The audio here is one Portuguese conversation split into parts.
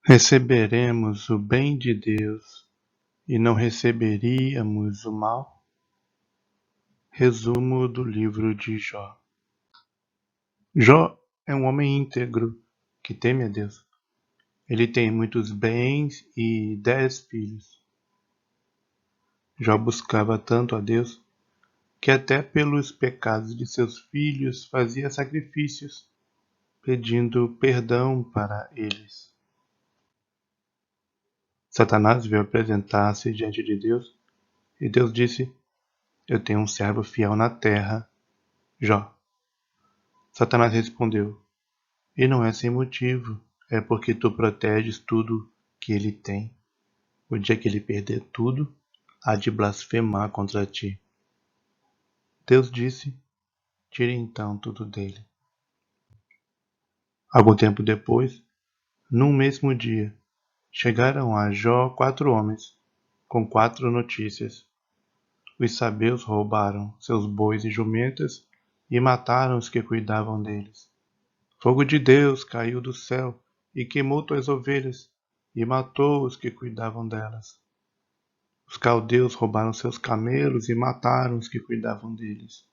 Receberemos o bem de Deus e não receberíamos o mal? Resumo do livro de Jó. Jó é um homem íntegro que teme a Deus. Ele tem muitos bens e 10 filhos. Jó buscava tanto a Deus que até pelos pecados de seus filhos fazia sacrifícios, pedindo perdão para eles. Satanás veio apresentar-se diante de Deus e Deus disse: Eu tenho um servo fiel na terra, Jó. Satanás respondeu: E não é sem motivo, é porque tu proteges tudo que ele tem. O dia que ele perder tudo, há de blasfemar contra ti. Deus disse: Tire então tudo dele. Algum tempo depois, num mesmo dia, chegaram a Jó 4 homens, com 4 notícias. Os sabeus roubaram seus bois e jumentas e mataram os que cuidavam deles. Fogo de Deus caiu do céu e queimou tuas ovelhas e matou os que cuidavam delas. Os caldeus roubaram seus camelos e mataram os que cuidavam deles.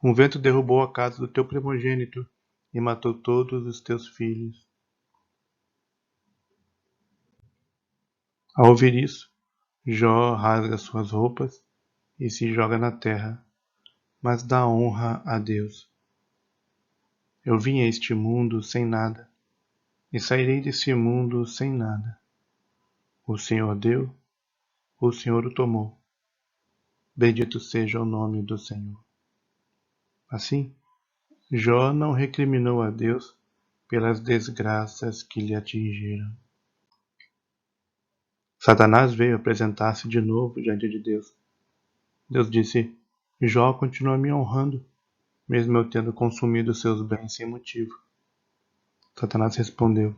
Um vento derrubou a casa do teu primogênito e matou todos os teus filhos. Ao ouvir isso, Jó rasga suas roupas e se joga na terra, mas dá honra a Deus. Eu vim a este mundo sem nada, e sairei desse mundo sem nada. O Senhor deu, o Senhor o tomou. Bendito seja o nome do Senhor. Assim, Jó não recriminou a Deus pelas desgraças que lhe atingiram. Satanás veio apresentar-se de novo diante de Deus. Deus disse: Jó continua me honrando, mesmo eu tendo consumido seus bens sem motivo. Satanás respondeu: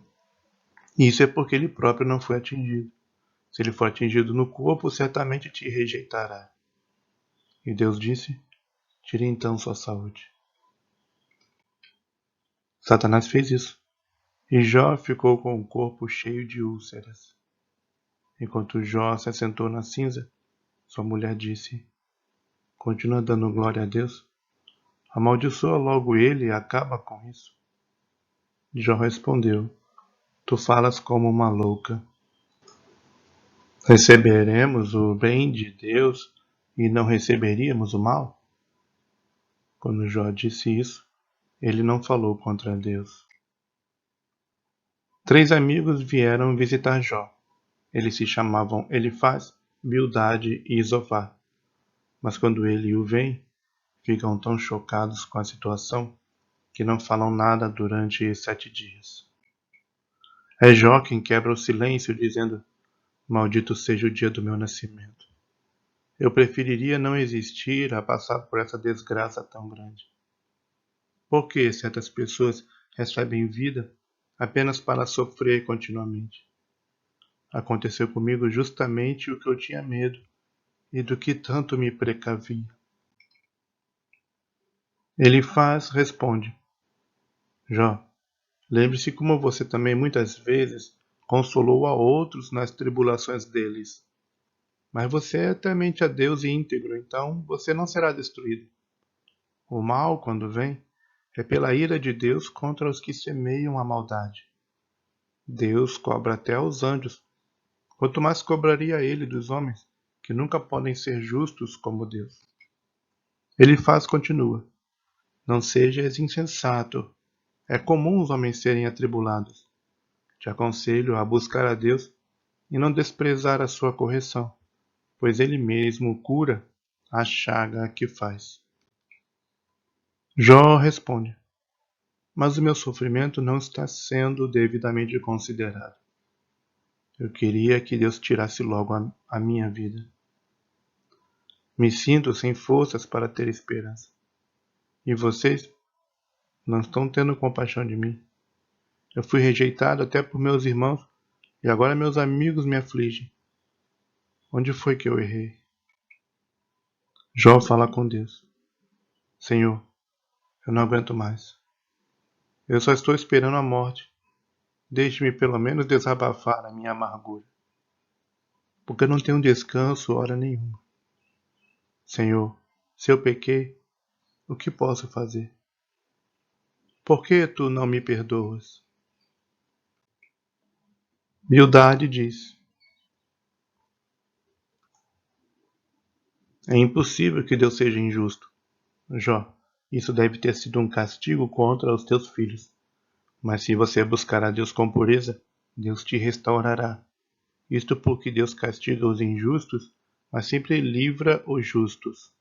Isso é porque ele próprio não foi atingido. Se ele for atingido no corpo, certamente te rejeitará. E Deus disse: Tire então sua saúde. Satanás fez isso, e Jó ficou com o corpo cheio de úlceras. Enquanto Jó se assentou na cinza, sua mulher disse: Continua dando glória a Deus? Amaldiçoa logo ele e acaba com isso. Jó respondeu: Tu falas como uma louca. Receberemos o bem de Deus e não receberíamos o mal? Quando Jó disse isso, ele não falou contra Deus. 3 amigos vieram visitar Jó. Eles se chamavam Elifaz, Bildade e Zofar. Mas quando ele o vê, ficam tão chocados com a situação que não falam nada durante 7 dias. É Jó quem quebra o silêncio, dizendo: Maldito seja o dia do meu nascimento. Eu preferiria não existir a passar por essa desgraça tão grande. Por que certas pessoas recebem vida apenas para sofrer continuamente? Aconteceu comigo justamente o que eu tinha medo e do que tanto me precavia. Elifaz responde: Jó, lembre-se como você também muitas vezes consolou a outros nas tribulações deles. Mas você é temente a Deus e íntegro, então você não será destruído. O mal, quando vem, é pela ira de Deus contra os que semeiam a maldade. Deus cobra até aos anjos, quanto mais cobraria ele dos homens, que nunca podem ser justos como Deus. Elifaz continua: Não sejas insensato. É comum os homens serem atribulados. Te aconselho a buscar a Deus e não desprezar a sua correção, pois ele mesmo cura a chaga que faz. Jó responde: Mas o meu sofrimento não está sendo devidamente considerado. Eu queria que Deus tirasse logo a minha vida. Me sinto sem forças para ter esperança. E vocês não estão tendo compaixão de mim. Eu fui rejeitado até por meus irmãos e agora meus amigos me afligem. Onde foi que eu errei? Jó fala com Deus: Senhor, eu não aguento mais. Eu só estou esperando a morte. Deixe-me pelo menos desabafar a minha amargura, porque eu não tenho descanso hora nenhuma. Senhor, se eu pequei, o que posso fazer? Por que tu não me perdoas? Bildade diz: é impossível que Deus seja injusto. Jó, isso deve ter sido um castigo contra os teus filhos. Mas se você buscar a Deus com pureza, Deus te restaurará. Isto porque Deus castiga os injustos, mas sempre livra os justos.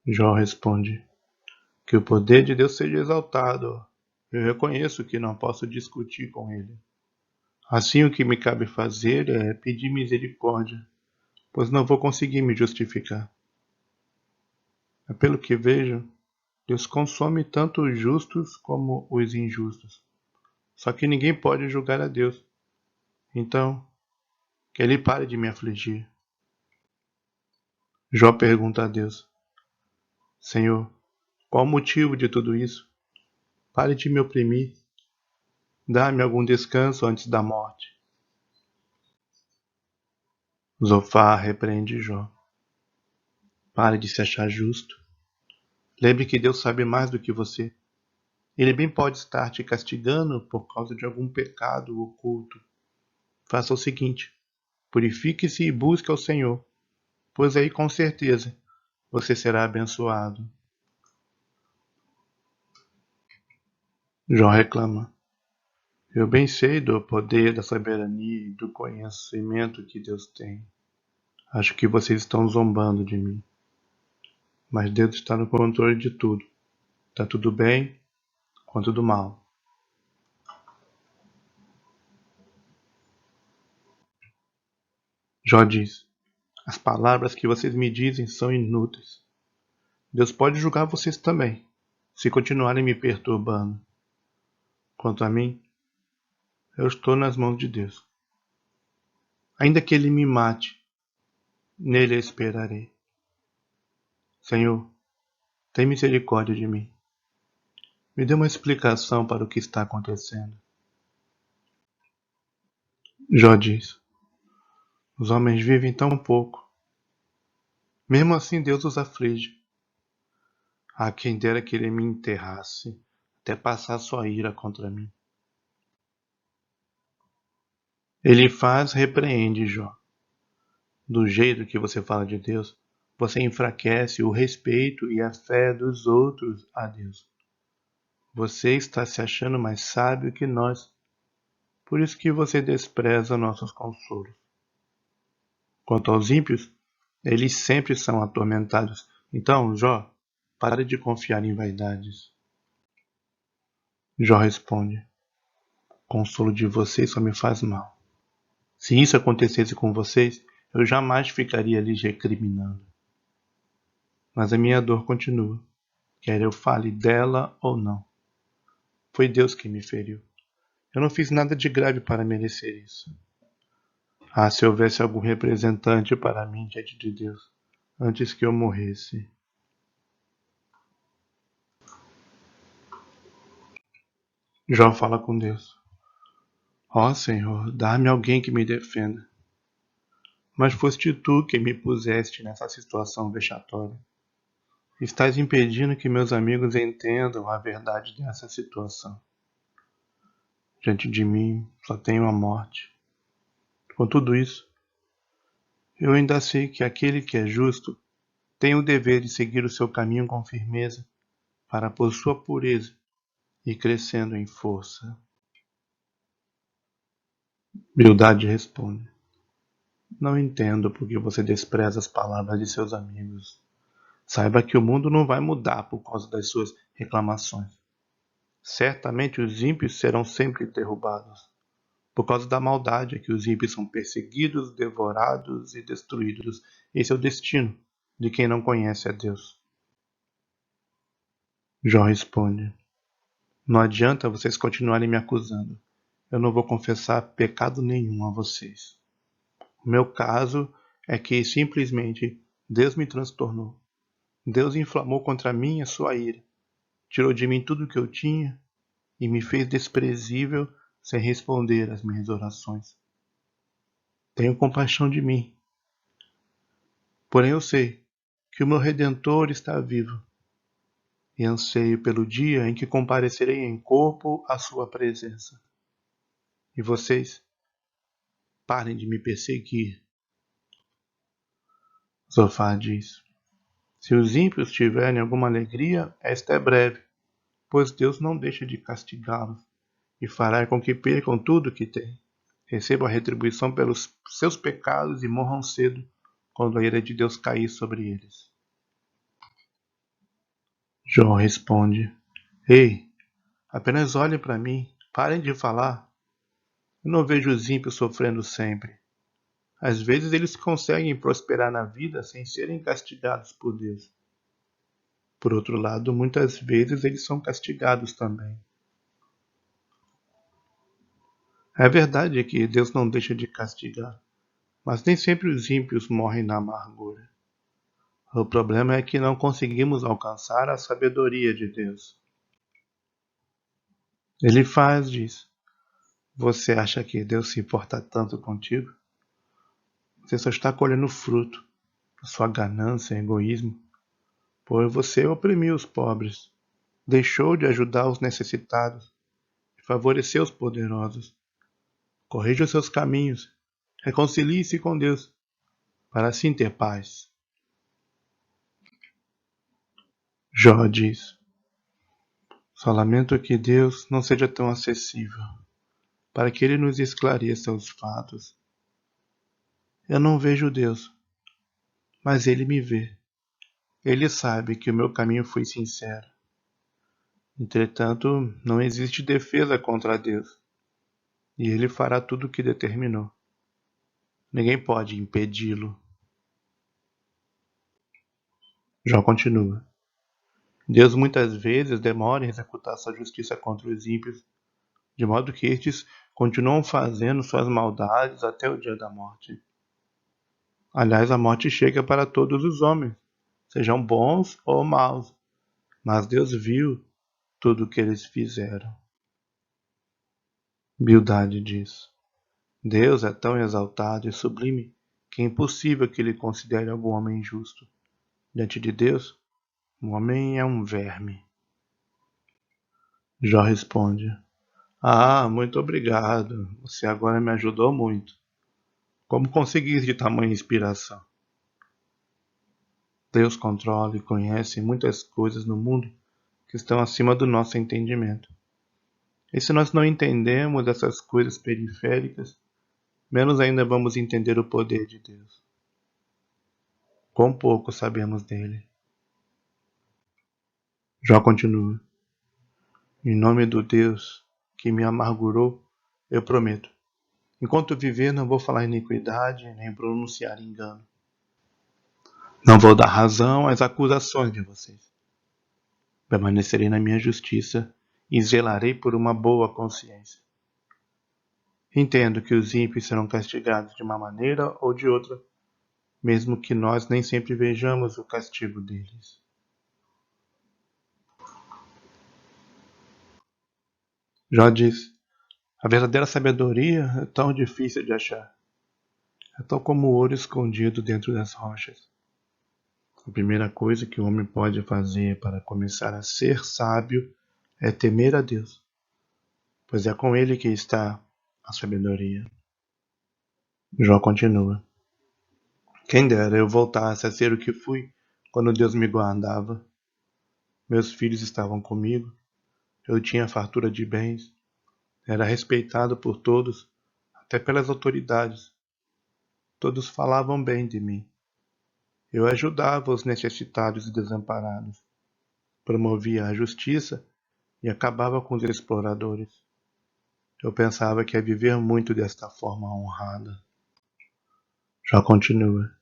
Jó responde: que o poder de Deus seja exaltado. Eu reconheço que não posso discutir com ele. Assim, o que me cabe fazer é pedir misericórdia, pois não vou conseguir me justificar. Pelo que vejo, Deus consome tanto os justos como os injustos. Só que ninguém pode julgar a Deus. Então, que ele pare de me afligir. Jó pergunta a Deus: Senhor, qual o motivo de tudo isso? Pare de me oprimir. Dá-me algum descanso antes da morte. Zofar repreende Jó: pare de se achar justo. Lembre que Deus sabe mais do que você. Ele bem pode estar te castigando por causa de algum pecado oculto. Faça o seguinte: purifique-se e busque ao Senhor, pois aí com certeza você será abençoado. Jó reclama: eu bem sei do poder, da soberania e do conhecimento que Deus tem. Acho que vocês estão zombando de mim. Mas Deus está no controle de tudo. Tá tudo bem quanto do mal. Jó diz: as palavras que vocês me dizem são inúteis. Deus pode julgar vocês também, se continuarem me perturbando. Quanto a mim, eu estou nas mãos de Deus. Ainda que ele me mate, nele esperarei. Senhor, tem misericórdia de mim. Me dê uma explicação para o que está acontecendo. Jó diz: os homens vivem tão pouco. Mesmo assim Deus os aflige. Ah, quem dera que ele me enterrasse, até passar sua ira contra mim. Ele faz, repreende Jó. Do jeito que você fala de Deus, você enfraquece o respeito e a fé dos outros a Deus. Você está se achando mais sábio que nós, por isso que você despreza nossos consolos. Quanto aos ímpios, eles sempre são atormentados. Então, Jó, pare de confiar em vaidades. Jó responde: o consolo de vocês só me faz mal. Se isso acontecesse com vocês, eu jamais ficaria lhes recriminando. Mas a minha dor continua, quer eu fale dela ou não. Foi Deus que me feriu. Eu não fiz nada de grave para merecer isso. Ah, se houvesse algum representante para mim diante de Deus, antes que eu morresse. Jó fala com Deus: ó Senhor, dá-me alguém que me defenda. Mas foste tu que me puseste nessa situação vexatória. Estás impedindo que meus amigos entendam a verdade dessa situação. Diante de mim só tenho a morte. Com tudo isso, eu ainda sei que aquele que é justo tem o dever de seguir o seu caminho com firmeza, para por sua pureza ir crescendo em força. Bildade responde: não entendo por que você despreza as palavras de seus amigos. Saiba que o mundo não vai mudar por causa das suas reclamações. Certamente os ímpios serão sempre derrubados. Por causa da maldade é que os ímpios são perseguidos, devorados e destruídos. Esse é o destino de quem não conhece a Deus. Jó responde: não adianta vocês continuarem me acusando. Eu não vou confessar pecado nenhum a vocês. O meu caso é que simplesmente Deus me transtornou. Deus inflamou contra mim a sua ira. Tirou de mim tudo o que eu tinha e me fez desprezível sem responder às minhas orações. Tenho compaixão de mim, porém eu sei que o meu Redentor está vivo e anseio pelo dia em que comparecerei em corpo à sua presença. E vocês, parem de me perseguir. Zofar diz: se os ímpios tiverem alguma alegria, esta é breve, pois Deus não deixa de castigá-los e fará com que percam tudo o que têm. Recebam a retribuição pelos seus pecados e morram cedo, quando a ira de Deus cair sobre eles. Jó responde: ei, apenas olhem para mim, parem de falar. Eu não vejo os ímpios sofrendo sempre. Às vezes eles conseguem prosperar na vida sem serem castigados por Deus. Por outro lado, muitas vezes eles são castigados também. É verdade que Deus não deixa de castigar, mas nem sempre os ímpios morrem na amargura. O problema é que não conseguimos alcançar a sabedoria de Deus. Ele diz: você acha que Deus se importa tanto contigo? Você só está colhendo fruto da sua ganância e egoísmo, pois você oprimiu os pobres, deixou de ajudar os necessitados e favoreceu os poderosos. Corrija os seus caminhos, reconcilie-se com Deus, para assim ter paz. Jó diz: só lamento que Deus não seja tão acessível, para que Ele nos esclareça os fatos. Eu não vejo Deus, mas Ele me vê. Ele sabe que o meu caminho foi sincero. Entretanto, não existe defesa contra Deus, e Ele fará tudo o que determinou. Ninguém pode impedi-lo. Jó continua: Deus muitas vezes demora em executar sua justiça contra os ímpios, de modo que estes continuam fazendo suas maldades até o dia da morte. Aliás, a morte chega para todos os homens, sejam bons ou maus, mas Deus viu tudo o que eles fizeram. Bildade diz: Deus é tão exaltado e sublime que é impossível que ele considere algum homem justo. Diante de Deus, o homem é um verme. Jó responde: muito obrigado. Você agora me ajudou muito. Como conseguiste tamanha inspiração? Deus controla e conhece muitas coisas no mundo que estão acima do nosso entendimento. E se nós não entendemos essas coisas periféricas, menos ainda vamos entender o poder de Deus. Quão pouco sabemos dele. Jó continua: em nome do Deus que me amargurou, eu prometo, enquanto viver não vou falar iniquidade nem pronunciar engano. Não vou dar razão às acusações de vocês. Permanecerei na minha justiça e zelarei por uma boa consciência. Entendo que os ímpios serão castigados de uma maneira ou de outra, mesmo que nós nem sempre vejamos o castigo deles. Jó diz: a verdadeira sabedoria é tão difícil de achar. É tal como o ouro escondido dentro das rochas. A primeira coisa que o homem pode fazer para começar a ser sábio é temer a Deus, pois é com ele que está a sabedoria. Jó continua: quem dera eu voltasse a ser o que fui quando Deus me guardava. Meus filhos estavam comigo, eu tinha fartura de bens, era respeitado por todos, até pelas autoridades. Todos falavam bem de mim. Eu ajudava os necessitados e desamparados, promovia a justiça e acabava com os exploradores. Eu pensava que ia viver muito desta forma honrada. Já continua: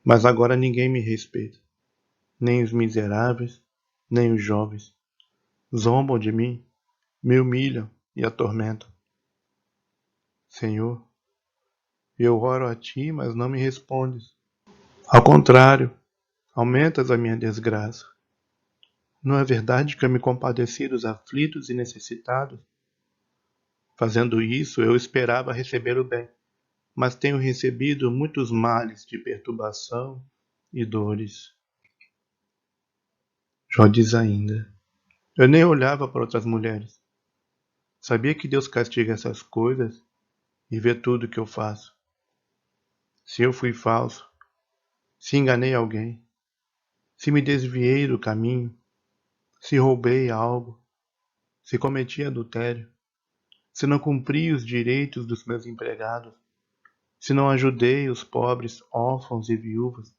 mas agora ninguém me respeita, nem os miseráveis, nem os jovens. Zombam de mim, me humilham e atormentam. Senhor, eu oro a ti, mas não me respondes. Ao contrário, aumentas a minha desgraça. Não é verdade que eu me compadeci dos aflitos e necessitados? Fazendo isso, eu esperava receber o bem, mas tenho recebido muitos males de perturbação e dores. Jó diz ainda: eu nem olhava para outras mulheres. Sabia que Deus castiga essas coisas e vê tudo que eu faço. Se eu fui falso, se enganei alguém, se me desviei do caminho, se roubei algo, se cometi adultério, se não cumpri os direitos dos meus empregados, se não ajudei os pobres, órfãos e viúvas,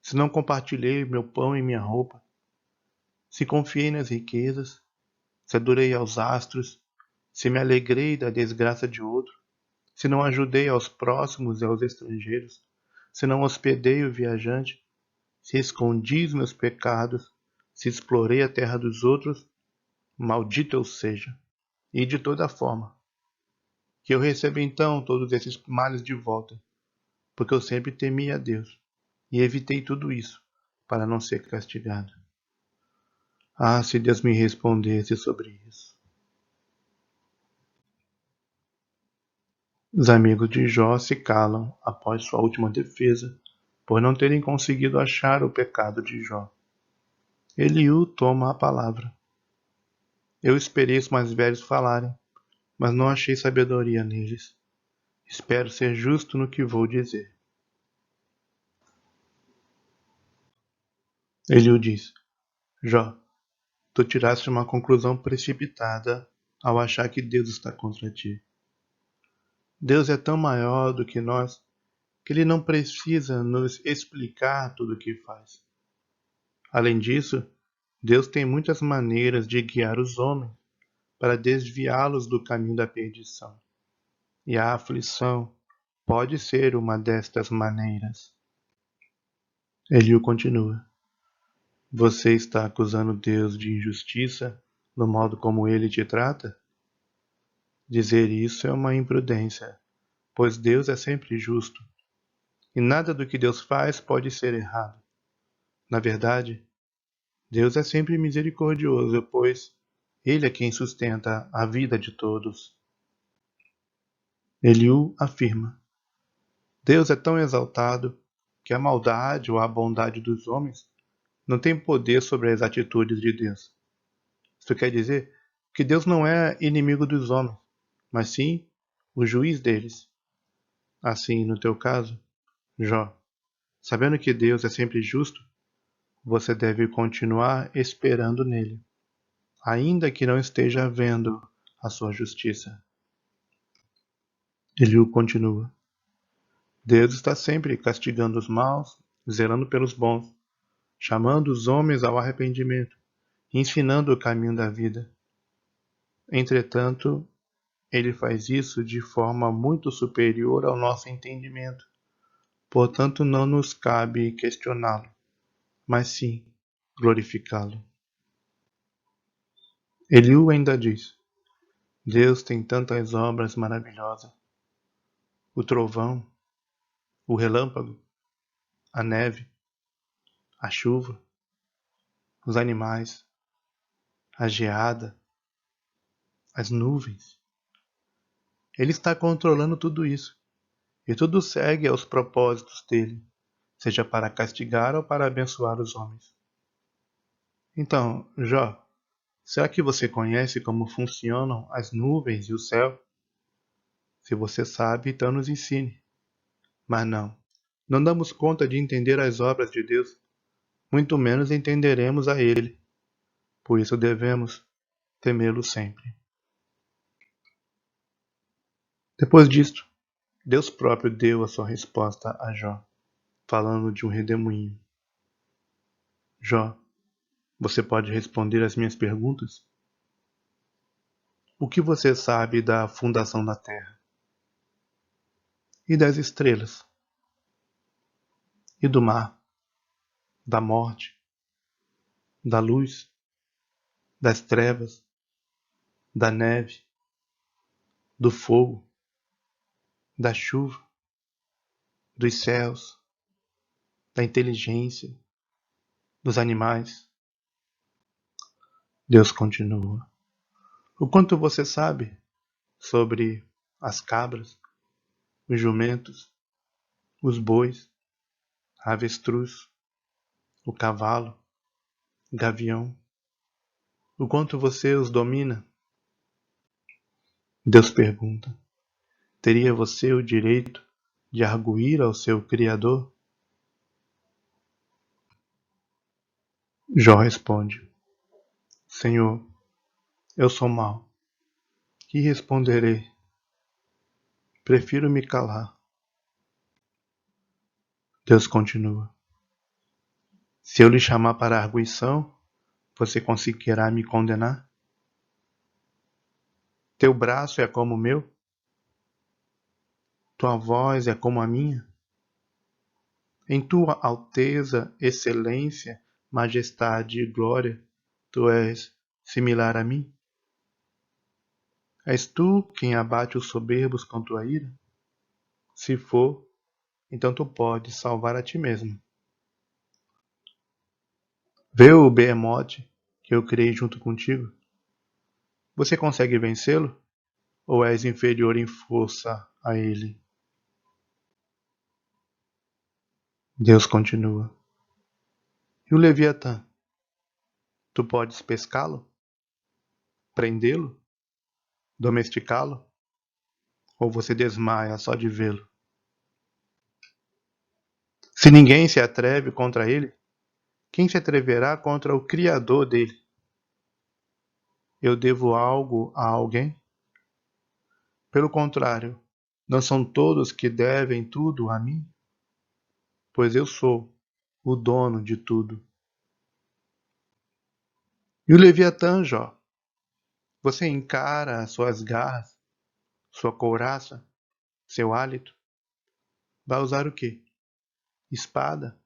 se não compartilhei meu pão e minha roupa, se confiei nas riquezas, se adorei aos astros, se me alegrei da desgraça de outro, se não ajudei aos próximos e aos estrangeiros, se não hospedei o viajante, se escondi os meus pecados, se explorei a terra dos outros, maldito eu seja, e de toda forma, que eu receba então todos esses males de volta, porque eu sempre temi a Deus, e evitei tudo isso, para não ser castigado. Ah, se Deus me respondesse sobre isso. Os amigos de Jó se calam após sua última defesa, por não terem conseguido achar o pecado de Jó. Eliú toma a palavra. Eu esperei os mais velhos falarem, mas não achei sabedoria neles. Espero ser justo no que vou dizer. Eliú diz: Jó, tu tiraste uma conclusão precipitada ao achar que Deus está contra ti. Deus é tão maior do que nós que ele não precisa nos explicar tudo o que faz. Além disso, Deus tem muitas maneiras de guiar os homens para desviá-los do caminho da perdição. E a aflição pode ser uma destas maneiras. Eliú continua: você está acusando Deus de injustiça no modo como ele te trata? Dizer isso é uma imprudência, pois Deus é sempre justo, e nada do que Deus faz pode ser errado. Na verdade, Deus é sempre misericordioso, pois Ele é quem sustenta a vida de todos. Eliú afirma: Deus é tão exaltado que a maldade ou a bondade dos homens não tem poder sobre as atitudes de Deus. Isso quer dizer que Deus não é inimigo dos homens, mas sim o juiz deles. Assim, no teu caso, Jó, sabendo que Deus é sempre justo, você deve continuar esperando nele, ainda que não esteja vendo a sua justiça. Eliú continua: Deus está sempre castigando os maus, zelando pelos bons, chamando os homens ao arrependimento, ensinando o caminho da vida. Entretanto, ele faz isso de forma muito superior ao nosso entendimento, portanto não nos cabe questioná-lo, mas sim glorificá-lo. Eliú ainda diz: Deus tem tantas obras maravilhosas. O trovão, o relâmpago, a neve, a chuva, os animais, a geada, as nuvens. Ele está controlando tudo isso, e tudo segue aos propósitos dele, seja para castigar ou para abençoar os homens. Então, Jó, será que você conhece como funcionam as nuvens e o céu? Se você sabe, então nos ensine. Mas não damos conta de entender as obras de Deus, muito menos entenderemos a Ele. Por isso devemos temê-lo sempre. Depois disto, Deus próprio deu a sua resposta a Jó, falando de um redemoinho. Jó, você pode responder às minhas perguntas? O que você sabe da fundação da Terra? E das estrelas? E do mar? Da morte? Da luz? Das trevas? Da neve? Do fogo? Da chuva? Dos céus? Da inteligência? Dos animais? Deus continua. O quanto você sabe sobre as cabras, os jumentos, os bois, a avestruz, o cavalo, o gavião? O quanto você os domina? Deus pergunta. Teria você o direito de arguir ao seu Criador? Jó responde. Senhor, eu sou mau. Que responderei? Prefiro me calar. Deus continua. Se eu lhe chamar para arguição, você conseguirá me condenar? Teu braço é como o meu? Tua voz é como a minha? Em tua alteza, excelência, majestade e glória, tu és similar a mim? És tu quem abate os soberbos com tua ira? Se for, então tu podes salvar a ti mesmo. Vê o behemote que eu criei junto contigo? Você consegue vencê-lo? Ou és inferior em força a ele? Deus continua. E o Leviatã? Tu podes pescá-lo? Prendê-lo? Domesticá-lo? Ou você desmaia só de vê-lo? Se ninguém se atreve contra ele, quem se atreverá contra o Criador dele? Eu devo algo a alguém? Pelo contrário, não são todos que devem tudo a mim? Pois eu sou o dono de tudo. E o Leviatã, Jó? Você encara suas garras, sua couraça, seu hálito? Vai usar o quê? Espada,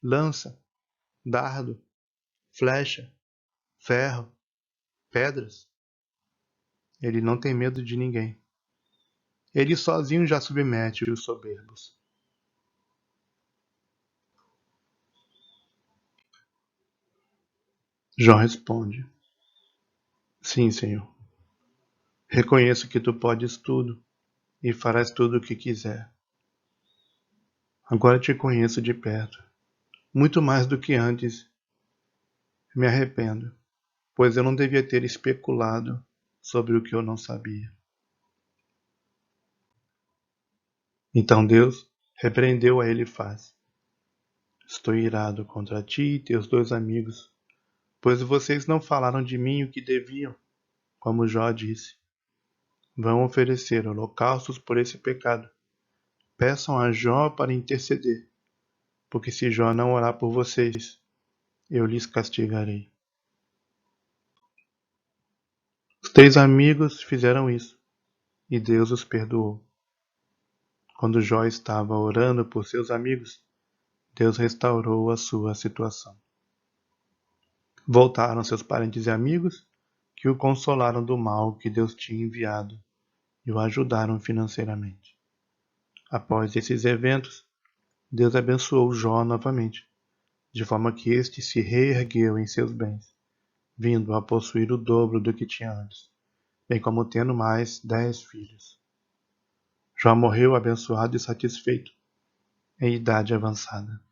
lança, dardo, flecha, ferro, pedras? Ele não tem medo de ninguém. Ele sozinho já submete os soberbos. Jó responde: Sim, Senhor. Reconheço que tu podes tudo e farás tudo o que quiser. Agora te conheço de perto, muito mais do que antes. Me arrependo, pois eu não devia ter especulado sobre o que eu não sabia. Então Deus repreendeu a Elifaz. Estou irado contra ti e teus 2 amigos, pois vocês não falaram de mim o que deviam, como Jó disse. Vão oferecer holocaustos por esse pecado. Peçam a Jó para interceder, porque se Jó não orar por vocês, eu lhes castigarei. Os 3 amigos fizeram isso, e Deus os perdoou. Quando Jó estava orando por seus amigos, Deus restaurou a sua situação. Voltaram seus parentes e amigos, que o consolaram do mal que Deus tinha enviado e o ajudaram financeiramente. Após esses eventos, Deus abençoou Jó novamente, de forma que este se reergueu em seus bens, vindo a possuir o dobro do que tinha antes, bem como tendo mais 10 filhos. Jó morreu abençoado e satisfeito, em idade avançada.